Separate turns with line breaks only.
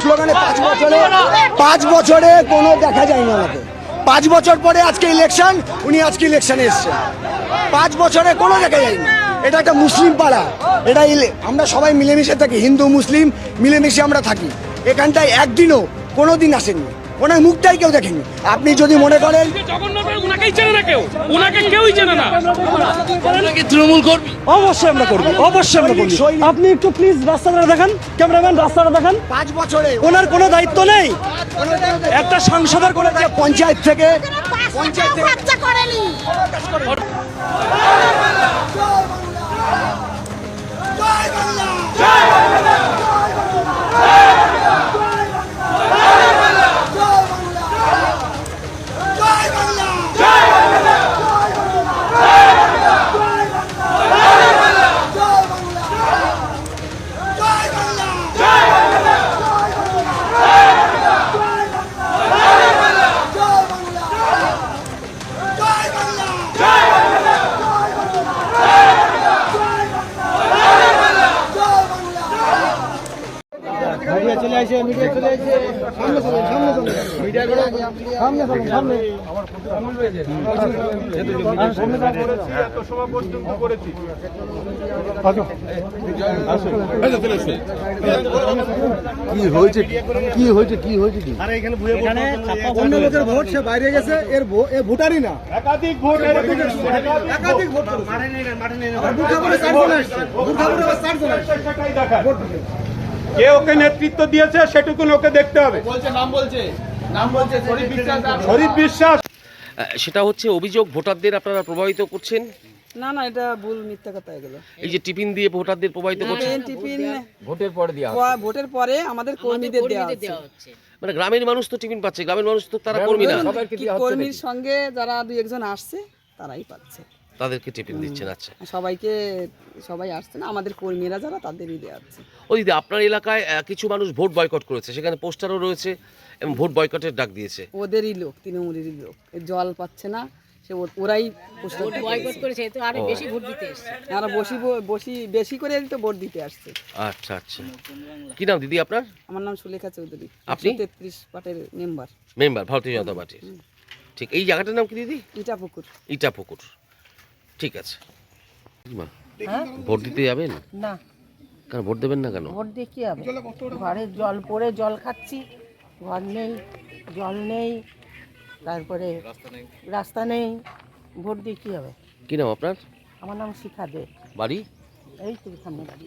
স্লোগানে 5 বছরে কোনো দেখা যায়নি আমাকে। 5 বছর পরে আজকে ইলেকশন, উনি আজকে ইলেকশনে এসছেন। 5 বছরে কোনো দেখা যায়নি। এটা একটা মুসলিম পাড়া, এটা আমরা সবাই মিলেমিশে থাকি, হিন্দু মুসলিম মিলেমিশে আমরা থাকি। এখানটায় একদিনও কোনো দিন আসেননি, ওনার মুখটাই কেউ দেখেনি। আপনি যদি মনে করেন
তৃণমূল কর্মী,
অবশ্যই আমরা করবো, অবশ্যই আমরা করবো। আপনি একটু প্লিজ রাস্তাটা দেখান, ক্যামেরাম্যান রাস্তাটা দেখান।
5 বছরে
ওনার কোনো দায়িত্ব নেই, একটা সাংসদের কোনো
পঞ্চায়েত থেকে অন্য লোকের ভোট সে বাইরে গেছে, এর ভোটারই না, একাধিক ভোট।
কে ওকে নেতৃত্ব দিয়েছে সেটুকু ওকে দেখতে হবে। শরীফ বিশ্বাস।
সেটা হচ্ছে অভিযোগ ভোটারদের আপনারা প্রভাবিত করছেন।
না না, এটা ভুল, মিথ্যা কথা এগুলো।
এই যে টিফিন দিয়ে ভোটারদের প্রভাবিত করছেন,
টিফিন
ভোটের পরে দেওয়া
ভোটের পরে আমাদের কর্মীদের দেওয়া হচ্ছে।
মানে গ্রামের মানুষ তো টিফিন পাচ্ছে, গ্রামের মানুষ তো তারা কর্মী না,
কর্মীর সঙ্গে যারা দুই একজন আসছে তারাই পাচ্ছে,
তাদেরকে টিফিন দিচ্ছেন। আচ্ছা,
সবাই আসছে না, আমাদের কর্মীরা যারা তাদেরই দেওয়া হচ্ছে।
ও দিদি, আপনার এলাকায় কিছু মানুষ ভোট বয়কট করেছে, সেখানে পোস্টারও রয়েছে এবং ভোট বয়কটের ডাক দিয়েছে।
ওদেরই লোক, তৃণমূলেরই লোক, জল পাচ্ছে না, সে ওরাই
বয়কট করেছে, তো আরো বেশি ভোট দিতে এসেছে,
আর বেশি করে তো ভোট দিতে আসছে।
আচ্ছা আচ্ছা, কি নাম দিদি আপনার?
আমার নাম সুলেখা চৌধুরী,
আপনি
33 পার্টির
মেম্বার ভারতীয় জনতা পার্টির। ঠিক, এই জায়গাটার নাম কি দিদি?
ইটাপুকুর।
ইটাপুকুর, ঠিক আছে। ভোট দিতে যাবেন
না?
কেন ভোট দেবেন না কেন?
ভোট দিয়ে কি হবে? ঘরে জল পড়ে জল খাচ্ছি, ঘর নেই, জল নেই, তারপরে রাস্তা নেই, ভোট দিয়ে কি হবে?
কি নাম আপনার?
আমার নাম শিখা দে।
বাড়ি?
এই তো সামনে বাড়ি।